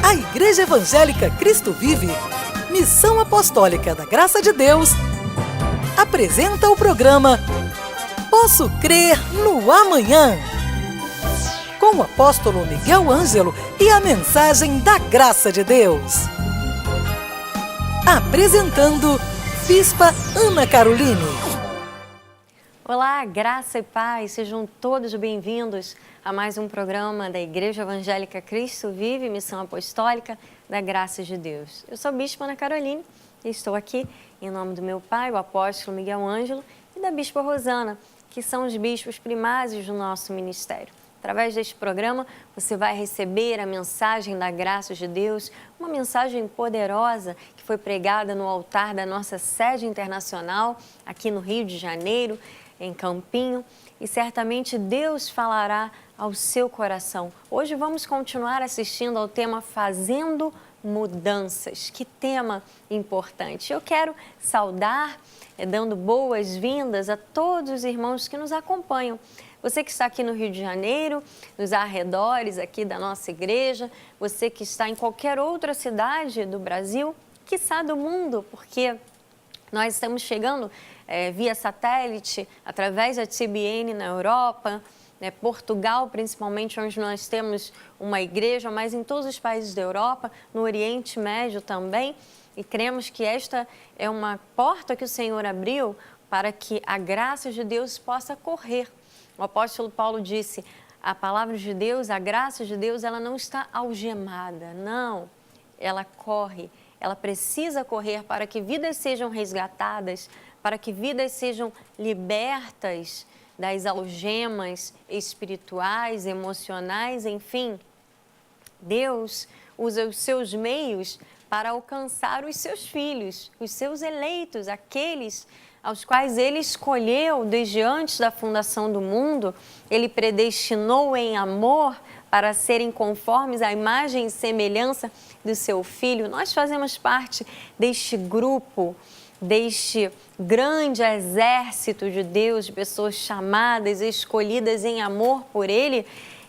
A Igreja Evangélica Cristo Vive, Missão Apostólica da Graça de Deus, apresenta o programa Posso Crer no Amanhã, com o apóstolo Miguel Ângelo e a mensagem da Graça de Deus. Apresentando Bispa Ana Caroline. Olá, graça e paz, sejam todos bem-vindos a mais um programa da Igreja Evangélica Cristo Vive, Missão Apostólica da Graça de Deus. Eu sou a Bispa Ana Caroline e estou aqui em nome do meu pai, o apóstolo Miguel Ângelo, e da Bispa Rosana, que são os bispos primários do nosso ministério. Através deste programa, você vai receber a mensagem da graça de Deus, uma mensagem poderosa que foi pregada no altar da nossa sede internacional, aqui no Rio de Janeiro, em Campinho, e certamente Deus falará ao seu coração. Hoje vamos continuar assistindo ao tema Fazendo Mudanças. Que tema importante! Eu quero saudar, dando boas-vindas a todos os irmãos que nos acompanham. Você que está aqui no Rio de Janeiro, nos arredores aqui da nossa igreja, você que está em qualquer outra cidade do Brasil, quiçá do mundo, porque nós estamos chegando via satélite, através da TBN na Europa, Portugal principalmente, onde nós temos uma igreja, mas em todos os países da Europa, no Oriente Médio também, e cremos que esta é uma porta que o Senhor abriu para que a graça de Deus possa correr. O apóstolo Paulo disse, a palavra de Deus, a graça de Deus, ela não está algemada, não, ela corre, ela precisa correr para que vidas sejam resgatadas, para que vidas sejam libertas das algemas espirituais, emocionais, enfim. Deus usa os seus meios para alcançar os seus filhos, os seus eleitos, aqueles aos quais Ele escolheu desde antes da fundação do mundo. Ele predestinou em amor para serem conformes à imagem e semelhança do seu Filho. Nós fazemos parte deste grupo, deste grande exército de Deus, de pessoas chamadas, escolhidas em amor por Ele,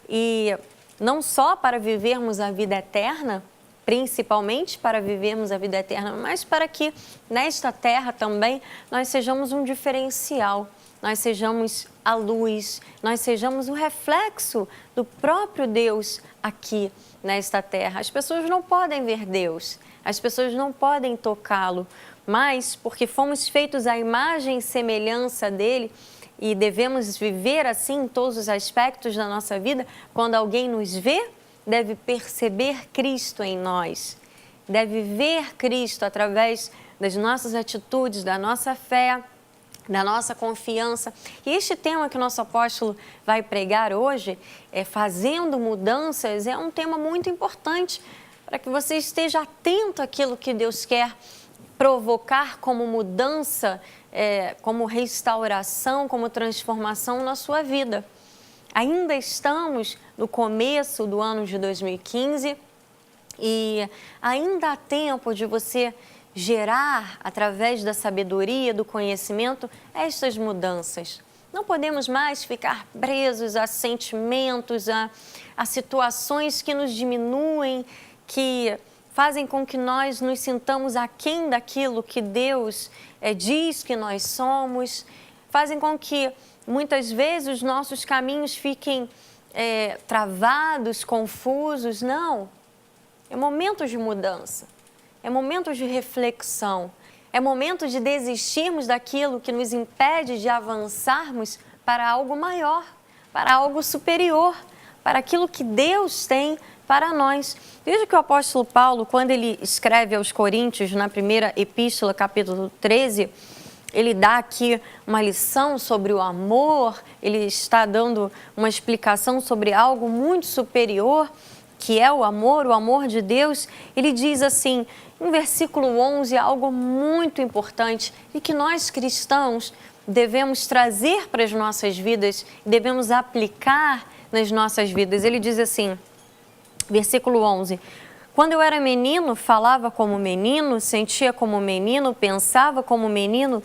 e não só para vivermos a vida eterna, principalmente para vivermos a vida eterna, mas para que nesta terra também nós sejamos um diferencial, nós sejamos a luz, nós sejamos o reflexo do próprio Deus aqui nesta terra. As pessoas não podem ver Deus, as pessoas não podem tocá-lo, mas porque fomos feitos à imagem e semelhança dele e devemos viver assim em todos os aspectos da nossa vida, quando alguém nos vê, deve perceber Cristo em nós, deve ver Cristo através das nossas atitudes, da nossa fé, da nossa confiança. E este tema que o nosso apóstolo vai pregar hoje, Fazendo Mudanças, é um tema muito importante para que você esteja atento àquilo que Deus quer provocar como mudança, como restauração, como transformação na sua vida. Ainda estamos no começo do ano de 2015 e ainda há tempo de você gerar, através da sabedoria, do conhecimento, estas mudanças. Não podemos mais ficar presos a sentimentos, a situações que nos diminuem, que fazem com que nós nos sintamos aquém daquilo que Deus diz que nós somos, fazem com que muitas vezes os nossos caminhos fiquem travados, confusos. Não, é momento de mudança, é momento de reflexão, é momento de desistirmos daquilo que nos impede de avançarmos para algo maior, para algo superior, para aquilo que Deus tem para nós. Veja que o apóstolo Paulo, quando ele escreve aos Coríntios, na primeira epístola, capítulo 13, ele dá aqui uma lição sobre o amor, ele está dando uma explicação sobre algo muito superior, que é o amor de Deus. Ele diz assim, em versículo 11, algo muito importante e que nós cristãos devemos trazer para as nossas vidas, devemos aplicar nas nossas vidas. Ele diz assim, versículo 11, quando eu era menino, falava como menino, sentia como menino, pensava como menino.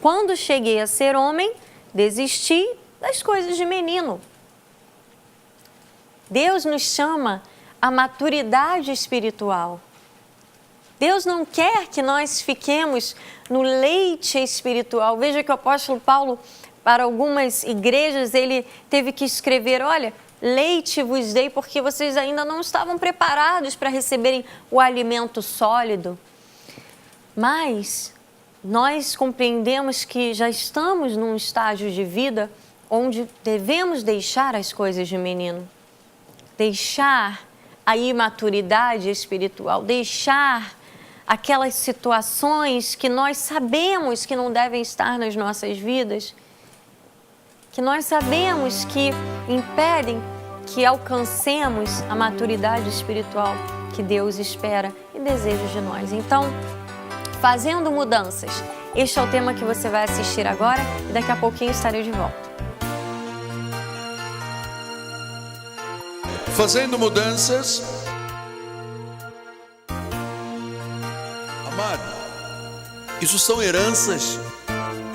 Quando cheguei a ser homem, desisti das coisas de menino. Deus nos chama a maturidade espiritual. Deus não quer que nós fiquemos no leite espiritual. Veja que o apóstolo Paulo, para algumas igrejas, ele teve que escrever: olha, leite vos dei porque vocês ainda não estavam preparados para receberem o alimento sólido. Mas nós compreendemos que já estamos num estágio de vida onde devemos deixar as coisas de menino, deixar a imaturidade espiritual, deixar aquelas situações que nós sabemos que não devem estar nas nossas vidas, que nós sabemos que impedem que alcancemos a maturidade espiritual que Deus espera e deseja de nós. Então, fazendo mudanças, este é o tema que você vai assistir agora e daqui a pouquinho estarei de volta. Fazendo mudanças. Amado, isso são heranças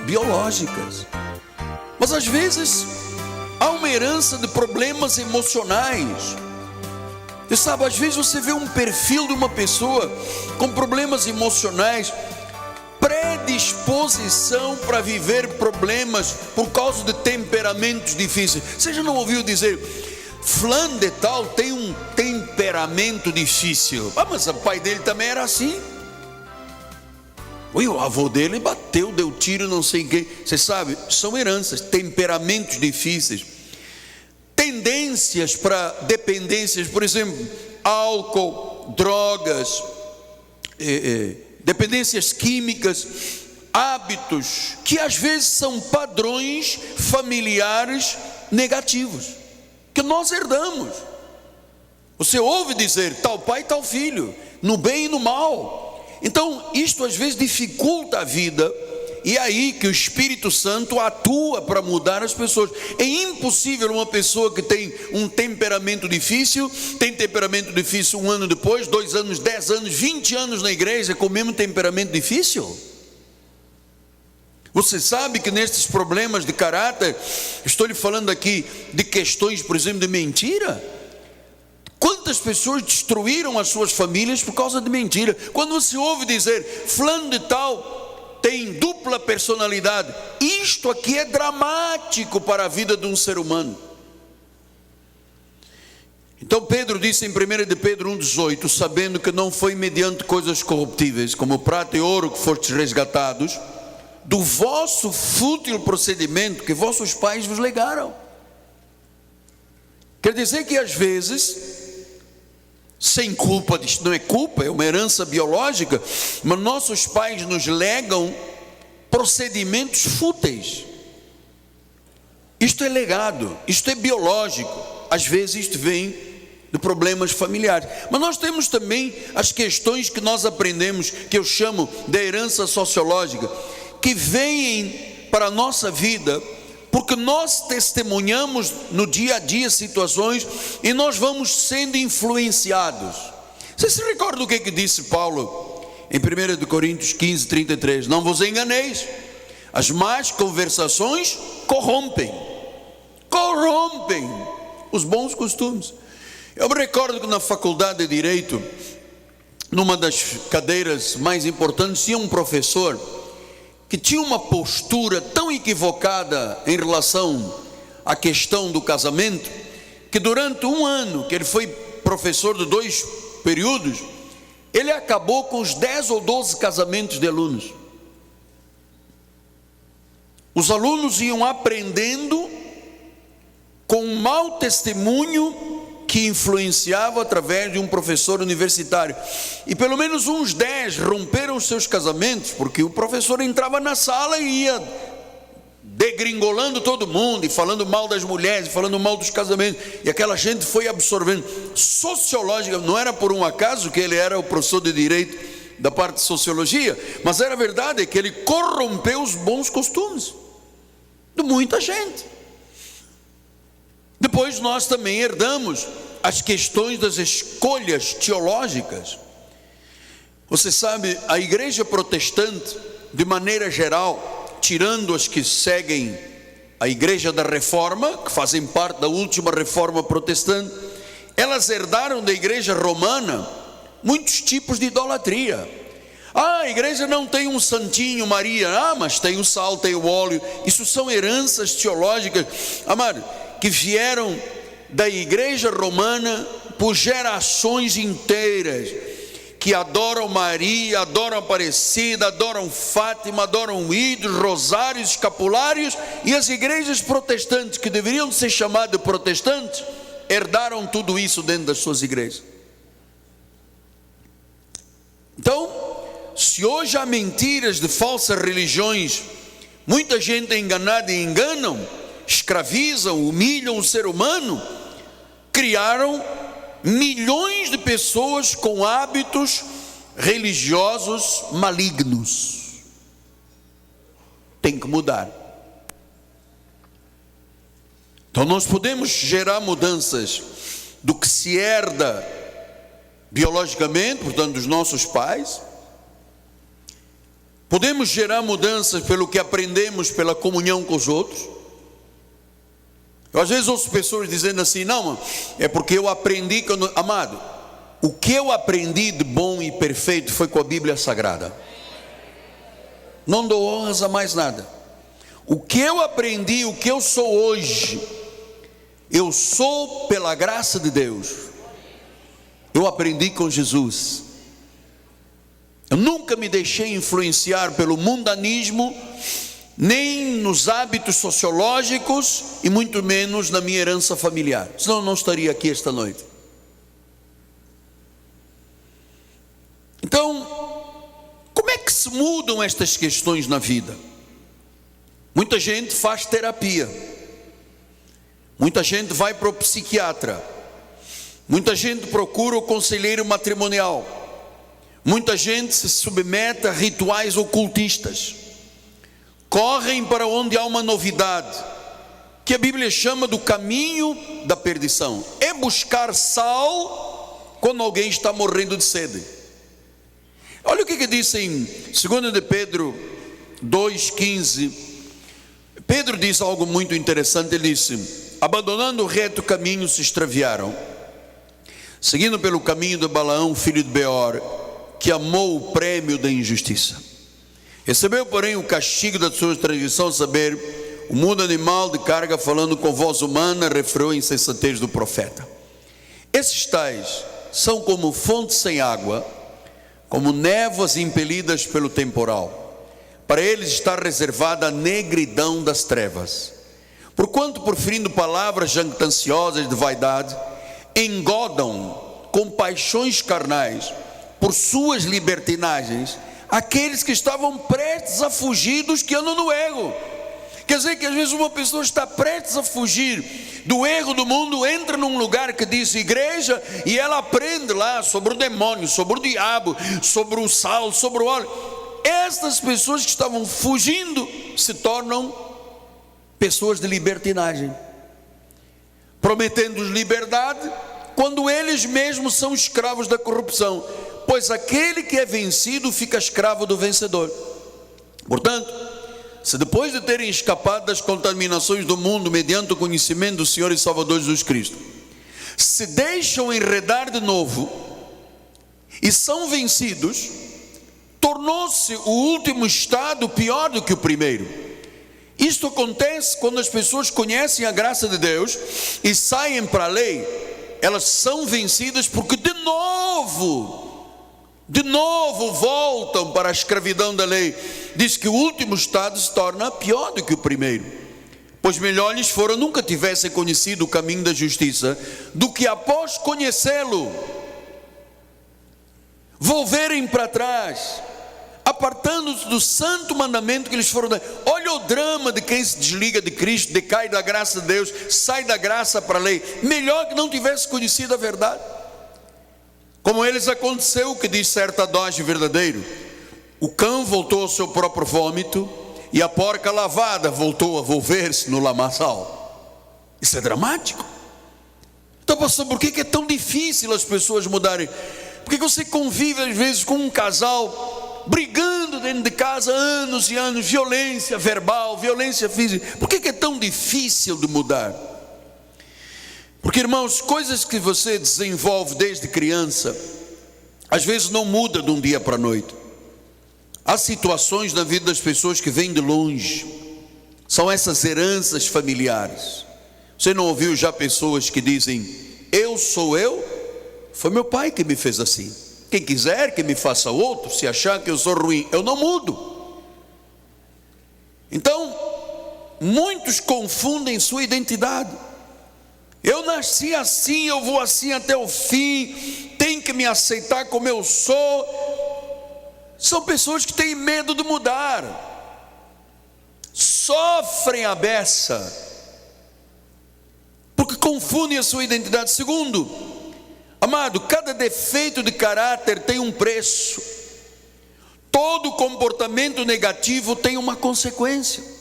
biológicas. Mas às vezes há uma herança de problemas emocionais. Você sabe, às vezes você vê um perfil de uma pessoa com problemas emocionais, predisposição para viver problemas por causa de temperamentos difíceis. Você já não ouviu dizer: fulano de tal tem um temperamento difícil? Ah, mas o pai dele também era assim. O avô dele bateu, deu tiro, não sei quem. Você sabe, são heranças, temperamentos difíceis, tendências para dependências, por exemplo, álcool, drogas, dependências químicas, hábitos que às vezes são padrões familiares negativos, que nós herdamos. Você ouve dizer tal pai, tal filho, no bem e no mal. Então isto às vezes dificulta a vida, e é aí que o Espírito Santo atua para mudar as pessoas. É impossível uma pessoa que tem um temperamento difícil, tem temperamento difícil 1 ano depois, 2 anos, 10 anos, 20 anos na igreja com o mesmo temperamento difícil. Você sabe que nesses problemas de caráter, estou lhe falando aqui de questões, por exemplo, de mentira. Quantas pessoas destruíram as suas famílias por causa de mentira? Quando você ouve dizer fulano de tal tem dupla personalidade, isto aqui é dramático para a vida de um ser humano. Então Pedro disse em 1 de Pedro 1,18: sabendo que não foi mediante coisas corruptíveis, como prata e ouro, que fostes resgatados do vosso fútil procedimento que vossos pais vos legaram. Quer dizer que às vezes, sem culpa, isto não é culpa, é uma herança biológica, mas nossos pais nos legam procedimentos fúteis. Isto é legado, isto é biológico. Às vezes isto vem de problemas familiares, mas nós temos também as questões que nós aprendemos, que eu chamo de herança sociológica, que vêm para a nossa vida porque nós testemunhamos no dia a dia situações e nós vamos sendo influenciados. Você se recorda do que disse Paulo em 1 Coríntios 15:33? Não vos enganeis, as más conversações corrompem os bons costumes. Eu me recordo que na faculdade de Direito, numa das cadeiras mais importantes, tinha um professor que tinha uma postura tão equivocada em relação à questão do casamento, que durante 1 ano que ele foi professor de 2 períodos, ele acabou com os 10 ou 12 casamentos de alunos. Os alunos iam aprendendo com um mau testemunho que influenciava através de um professor universitário, e pelo menos uns 10 romperam os seus casamentos, porque o professor entrava na sala e ia degringolando todo mundo, e falando mal das mulheres, e falando mal dos casamentos, e aquela gente foi absorvendo. Sociológica, não era por um acaso que ele era o professor de Direito da parte de Sociologia, mas era verdade, que ele corrompeu os bons costumes de muita gente. Depois nós também herdamos as questões das escolhas teológicas. Você sabe, a igreja protestante, de maneira geral, tirando as que seguem a igreja da reforma, que fazem parte da última reforma protestante, elas herdaram da igreja romana muitos tipos de idolatria. A igreja não tem um santinho Maria, mas tem o sal, tem o óleo. Isso são heranças teológicas, amado, que vieram da igreja romana por gerações inteiras, que adoram Maria, adoram Aparecida, adoram Fátima, adoram ídolos, rosários, escapulários. E as igrejas protestantes, que deveriam ser chamadas de protestantes, herdaram tudo isso dentro das suas igrejas. Então, se hoje há mentiras de falsas religiões, muita gente é enganada e enganam, escravizam, humilham o ser humano, criaram milhões de pessoas com hábitos religiosos malignos. Tem que mudar. Então nós podemos gerar mudanças do que se herda biologicamente, portanto dos nossos pais. Podemos gerar mudanças pelo que aprendemos pela comunhão com os outros. Eu às vezes ouço pessoas dizendo assim: não, é porque eu aprendi. Amado, o que eu aprendi de bom e perfeito foi com a Bíblia Sagrada. Não dou honras a mais nada. O que eu aprendi, o que eu sou hoje, eu sou pela graça de Deus. Eu aprendi com Jesus. Eu nunca me deixei influenciar pelo mundanismo, nem nos hábitos sociológicos, e muito menos na minha herança familiar. Senão eu não estaria aqui esta noite. Então, como é que se mudam estas questões na vida? Muita gente faz terapia. Muita gente vai para o psiquiatra. Muita gente procura o conselheiro matrimonial. Muita gente se submete a rituais ocultistas. Correm para onde há uma novidade, que a Bíblia chama do caminho da perdição. É buscar sal quando alguém está morrendo de sede. Olha o que diz em 2 de Pedro 2,15. Pedro diz algo muito interessante. Ele disse: abandonando o reto caminho se extraviaram, seguindo pelo caminho de Balaão, filho de Beor, que amou o prêmio da injustiça. Recebeu, porém, o castigo da sua transgressão, saber, o mundo animal de carga, falando com voz humana, refreou a insensatez do profeta. Esses tais são como fontes sem água, como névoas impelidas pelo temporal. Para eles está reservada a negridão das trevas. Porquanto, proferindo palavras jactanciosas de vaidade, engodam com paixões carnais, por suas libertinagens, aqueles que estavam prestes a fugir dos que andam no erro. Quer dizer que às vezes uma pessoa está prestes a fugir do erro do mundo, entra num lugar que diz igreja, e ela aprende lá sobre o demônio, sobre o diabo, sobre o sal, sobre o óleo. Estas pessoas que estavam fugindo se tornam pessoas de libertinagem, prometendo-os liberdade, quando eles mesmos são escravos da corrupção. Pois aquele que é vencido fica escravo do vencedor. Portanto, se depois de terem escapado das contaminações do mundo mediante o conhecimento do Senhor e Salvador Jesus Cristo, se deixam enredar de novo e são vencidos, tornou-se o último estado pior do que o primeiro. Isto acontece quando as pessoas conhecem a graça de Deus e saem para a lei. Elas são vencidas porque de novo voltam para a escravidão da lei. Diz que o último estado se torna pior do que o primeiro. Pois melhor lhes fora nunca tivessem conhecido o caminho da justiça, do que após conhecê-lo volverem para trás, apartando-se do santo mandamento que lhes foram dados. Olha o drama de quem se desliga de Cristo, decai da graça de Deus, sai da graça para a lei. Melhor que não tivesse conhecido a verdade. Como eles aconteceu, que diz certa doge verdadeiro: o cão voltou ao seu próprio vômito, e a porca lavada voltou a volver-se no lamaçal. Isso é dramático. Então, pastor, por que é tão difícil as pessoas mudarem? Porque você convive às vezes com um casal brigando dentro de casa anos e anos, violência verbal, violência física. Por que é tão difícil de mudar? Porque, irmãos, coisas que você desenvolve desde criança, às vezes não muda de um dia para a noite. Há situações na vida das pessoas que vêm de longe, são essas heranças familiares. Você não ouviu já pessoas que dizem: eu sou eu, foi meu pai que me fez assim. Quem quiser que me faça outro, se achar que eu sou ruim, eu não mudo. Então, muitos confundem sua identidade. Eu nasci assim, eu vou assim até o fim, tem que me aceitar como eu sou. São pessoas que têm medo de mudar, sofrem a beça, porque confundem a sua identidade. Segundo, amado, cada defeito de caráter tem um preço. Todo comportamento negativo tem uma consequência.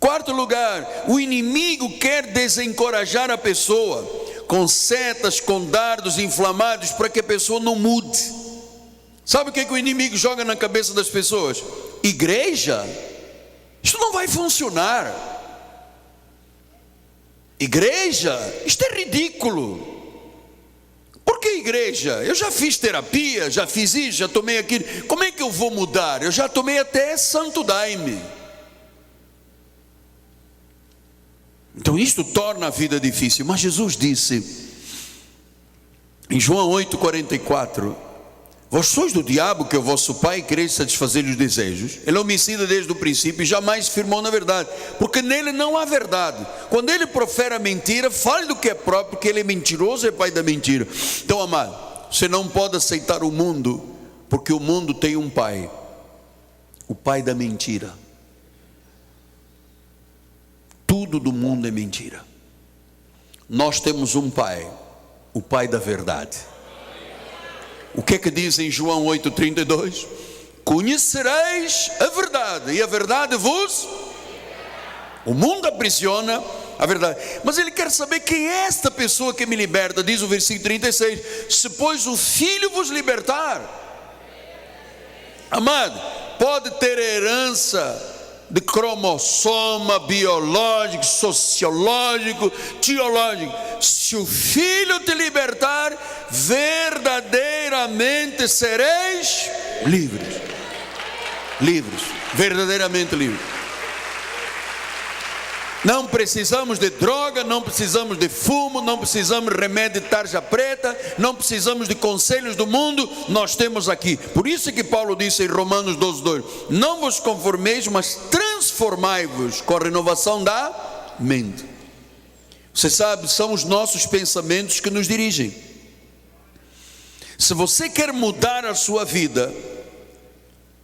Quarto lugar, o inimigo quer desencorajar a pessoa com setas, com dardos inflamados, para que a pessoa não mude. Sabe o que o inimigo joga na cabeça das pessoas? Igreja? Isso não vai funcionar. Igreja? Isto é ridículo. Por que igreja? Eu já fiz terapia, já fiz isso, já tomei aquilo. Como é que eu vou mudar? Eu já tomei até Santo Daime. Então isto torna a vida difícil. Mas Jesus disse em João 8,44: vós sois do diabo, que é o vosso pai, e quereis satisfazer-lhe os desejos. Ele é homicida desde o princípio e jamais firmou na verdade, porque nele não há verdade. Quando ele profere a mentira, fale do que é próprio, porque ele é mentiroso e é pai da mentira. Então, amado, você não pode aceitar o mundo, porque o mundo tem um pai, o pai da mentira. Tudo do mundo é mentira. Nós temos um pai, o pai da verdade. O que é que diz em João 8,32? Conhecereis a verdade, e a verdade vos... O mundo aprisiona a verdade, mas ele quer saber quem é esta pessoa que me liberta. Diz o versículo 36: se pois o Filho vos libertar. Amado, pode ter herança de cromossoma, biológico, sociológico, teológico. Se o Filho te libertar, verdadeiramente sereis livres. Livres, verdadeiramente livres. Não precisamos de droga, não precisamos de fumo, não precisamos de remédio de tarja preta, não precisamos de conselhos do mundo. Nós temos aqui. Por isso que Paulo disse em Romanos 12,2: não vos conformeis, mas transformai-vos com a renovação da mente. Você sabe, são os nossos pensamentos que nos dirigem. Se você quer mudar a sua vida,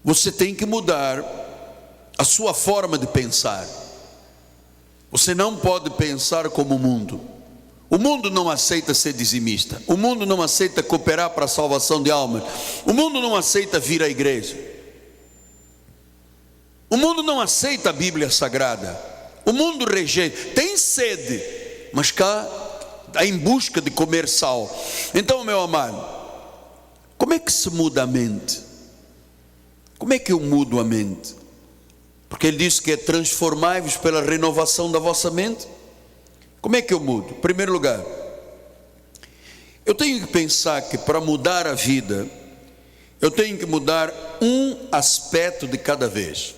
você tem que mudar a sua forma de pensar. Você não pode pensar como o mundo. O mundo não aceita ser dizimista. O mundo não aceita cooperar para a salvação de almas. O mundo não aceita vir à igreja. O mundo não aceita a Bíblia Sagrada. O mundo rejeita. Tem sede, mas cá está em busca de comer sal. Então, meu amado, como é que se muda a mente? Como é que eu mudo a mente? Porque ele disse que é transformai-vos pela renovação da vossa mente. Como é que eu mudo? Em primeiro lugar, eu tenho que pensar que para mudar a vida, eu tenho que mudar um aspecto de cada vez.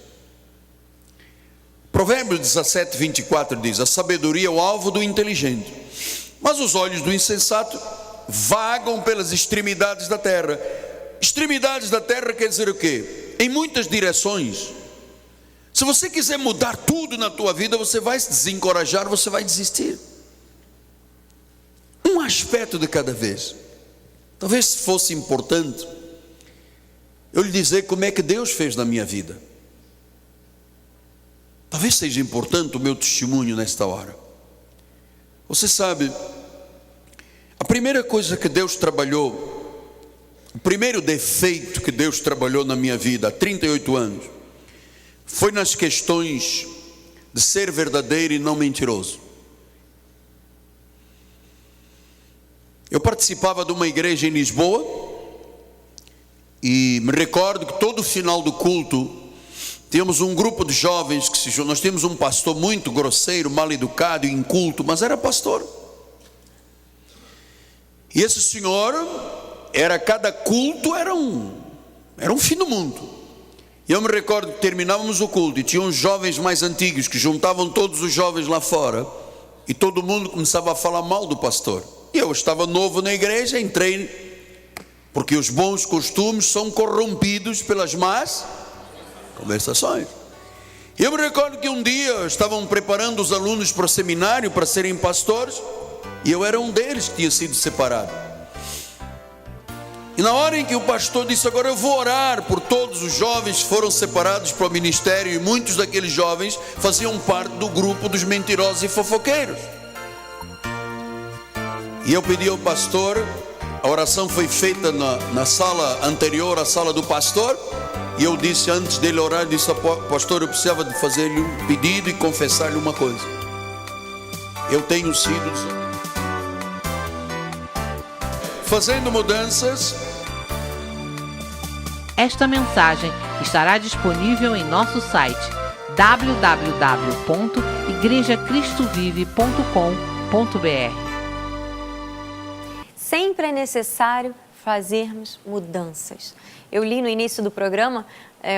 Provérbios 17:24 diz: a sabedoria é o alvo do inteligente, mas os olhos do insensato vagam pelas extremidades da terra. Extremidades da terra quer dizer o quê? Em muitas direções. Se você quiser mudar tudo na tua vida, você vai se desencorajar, você vai desistir. Um aspecto de cada vez. Talvez fosse importante eu lhe dizer como é que Deus fez na minha vida. Talvez seja importante o meu testemunho nesta hora. Você sabe, a primeira coisa que Deus trabalhou, o primeiro defeito que Deus trabalhou na minha vida há 38 anos, foi nas questões de ser verdadeiro e não mentiroso. Eu participava de uma igreja em Lisboa e me recordo que todo final do culto tínhamos um grupo de jovens que nós tínhamos um pastor muito grosseiro, mal educado, inculto, mas era pastor. E esse senhor, cada culto era um fim do mundo. E eu me recordo que terminávamos o culto e tinha uns jovens mais antigos que juntavam todos os jovens lá fora, e todo mundo começava a falar mal do pastor. E eu estava novo na igreja, entrei, porque os bons costumes são corrompidos pelas más conversações. E eu me recordo que um dia estavam preparando os alunos para o seminário para serem pastores, e eu era um deles que tinha sido separado. E na hora em que o pastor disse: agora eu vou orar por todos os jovens que foram separados para o ministério, e muitos daqueles jovens faziam parte do grupo dos mentirosos e fofoqueiros. E eu pedi ao pastor, a oração foi feita na sala anterior à sala do pastor, e eu disse, antes dele orar, disse: pastor, eu precisava de fazer-lhe um pedido e confessar-lhe uma coisa. Eu tenho sido fazendo mudanças. Esta mensagem estará disponível em nosso site www.igrejacristovive.com.br. Sempre é necessário fazermos mudanças. Eu li no início do programa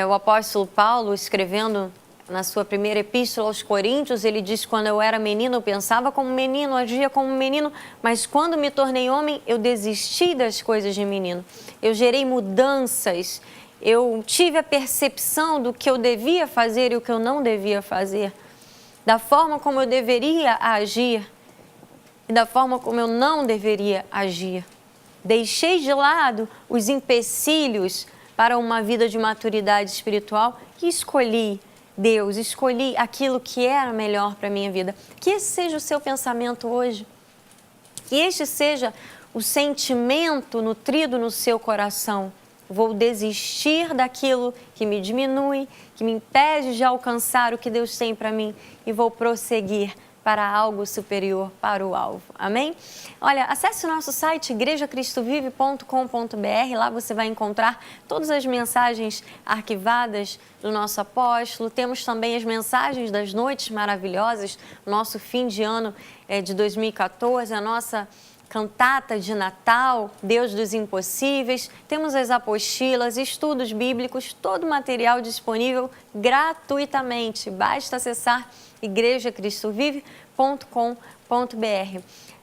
o apóstolo Paulo escrevendo na sua primeira epístola aos Coríntios, ele diz: quando eu era menino eu pensava como menino, agia como menino, mas quando me tornei homem eu desisti das coisas de menino. Eu gerei mudanças, eu tive a percepção do que eu devia fazer e o que eu não devia fazer, da forma como eu deveria agir e da forma como eu não deveria agir. Deixei de lado os empecilhos para uma vida de maturidade espiritual e escolhi Deus, escolhi aquilo que era melhor para a minha vida. Que esse seja o seu pensamento hoje. Que este seja o sentimento nutrido no seu coração. Vou desistir daquilo que me diminui, que me impede de alcançar o que Deus tem para mim, e vou prosseguir para algo superior, para o alvo. Amém? Olha, acesse o nosso site igrejacristovive.com.br. Lá você vai encontrar todas as mensagens arquivadas do nosso apóstolo. Temos também as mensagens das noites maravilhosas, nosso fim de ano de 2014, a nossa cantata de Natal, Deus dos Impossíveis. Temos as apostilas, estudos bíblicos, todo o material disponível gratuitamente. Basta acessar igrejacristovive.com.br.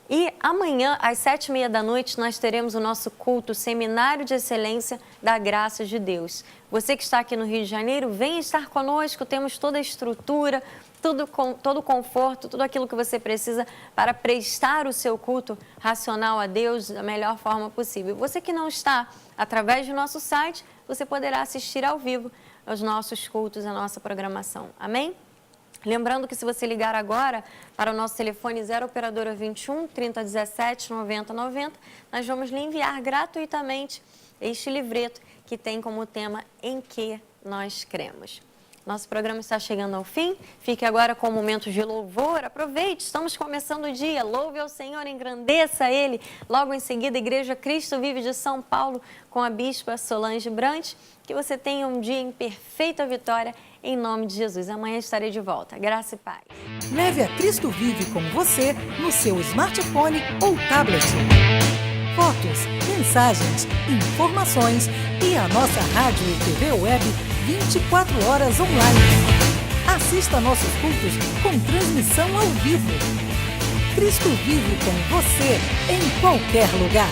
E amanhã, às 7h30 da noite, nós teremos o nosso culto Seminário de Excelência da Graça de Deus. Você que está aqui no Rio de Janeiro, venha estar conosco, temos toda a estrutura, todo o conforto, tudo aquilo que você precisa para prestar o seu culto racional a Deus da melhor forma possível. Você que não está, através do nosso site, você poderá assistir ao vivo aos nossos cultos, a nossa programação. Amém? Lembrando que se você ligar agora para o nosso telefone 0 operadora 21 3017 9090, nós vamos lhe enviar gratuitamente este livreto que tem como tema Em que nós cremos. Nosso programa está chegando ao fim. Fique agora com momentos de louvor. Aproveite, estamos começando o dia. Louve ao Senhor, engrandeça Ele. Logo em seguida, a Igreja Cristo Vive de São Paulo com a Bispa Solange Brant. Que você tenha um dia em perfeita vitória, em nome de Jesus. Amanhã estarei de volta. Graça e paz. Leve a Cristo Vive com você no seu smartphone ou tablet. Fotos, mensagens, informações e a nossa rádio e TV web 24 horas online. Assista nossos cultos com transmissão ao vivo. Cristo Vive com você em qualquer lugar.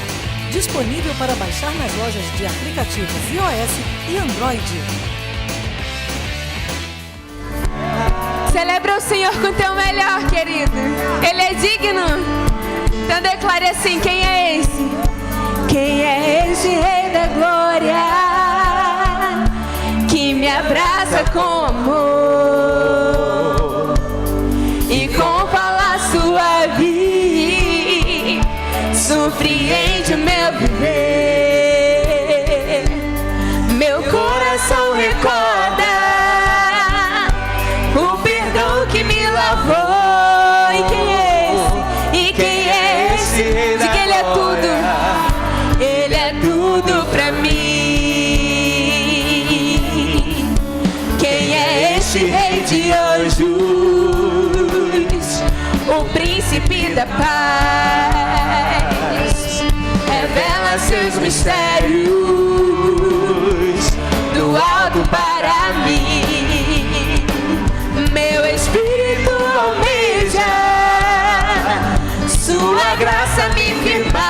Disponível para baixar nas lojas de aplicativos iOS e Android. Celebra o Senhor com o teu melhor, querido. Ele é digno. Então declare assim: quem é esse? Quem é esse Rei da Glória que me abraça com amor e com fala suave surpreende o meu viver. Meu coração recorda o perdão que me lavou. E quem é esse? E quem é esse? De que Ele é tudo. Ele é tudo pra mim. Quem é da paz, revela seus mistérios do alto para mim. Meu espírito almeja sua graça me firmar.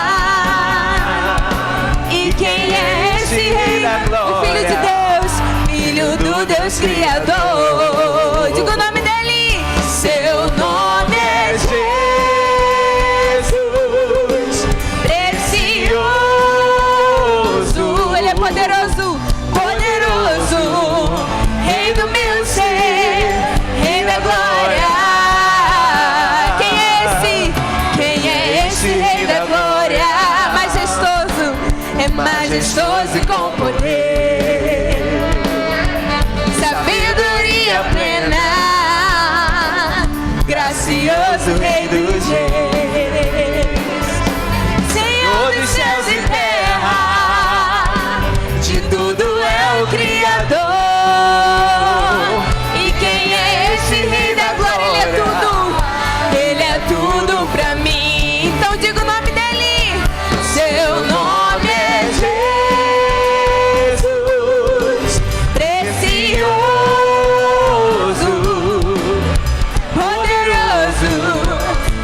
E quem é esse rei? O Filho de Deus, Filho do Deus Criador. Diga o nome dele. Seu nome é Jesus, precioso. Ele é poderoso, poderoso, Rei do meu ser, Rei da glória. Quem é esse? Quem é esse Rei da glória? Majestoso, é majestoso e com poder, sabedoria plena, gracioso Rei dos reis, Senhor dos céus e terra, de tudo é o Criador. E quem é esse Rei da glória? Ele é tudo pra mim. Então diga o nome dele. Seu nome é Jesus, precioso, poderoso,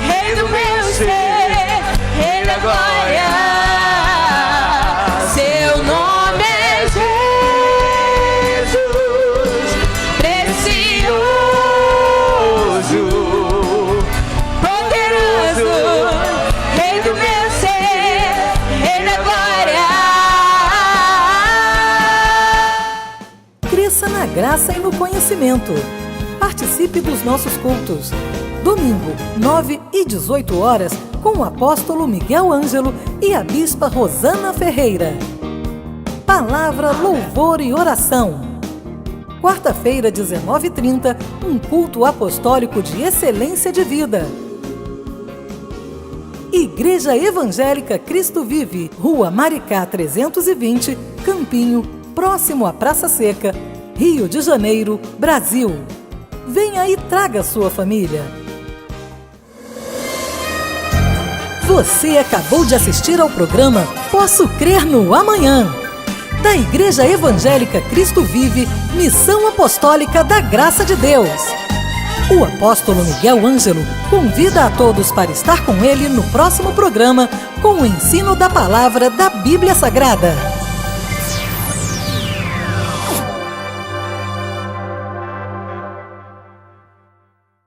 Rei do meu ser, Rei da glória. Seu nome é Jesus, precioso, poderoso, Rei do meu ser, Rei da glória. Cresça na graça e no conhecimento. Participe dos nossos cultos. Domingo, 9 e 18 horas, com o apóstolo Miguel Ângelo e a bispa Rosana Ferreira. Palavra, louvor e oração. Quarta-feira, 19h30, um culto apostólico de excelência de vida. Igreja Evangélica Cristo Vive, Rua Maricá 320, Campinho, próximo à Praça Seca, Rio de Janeiro, Brasil. Venha e traga sua família. Você acabou de assistir ao programa Posso Crer no Amanhã, da Igreja Evangélica Cristo Vive, Missão Apostólica da Graça de Deus. O apóstolo Miguel Ângelo convida a todos para estar com ele no próximo programa com o ensino da palavra da Bíblia Sagrada.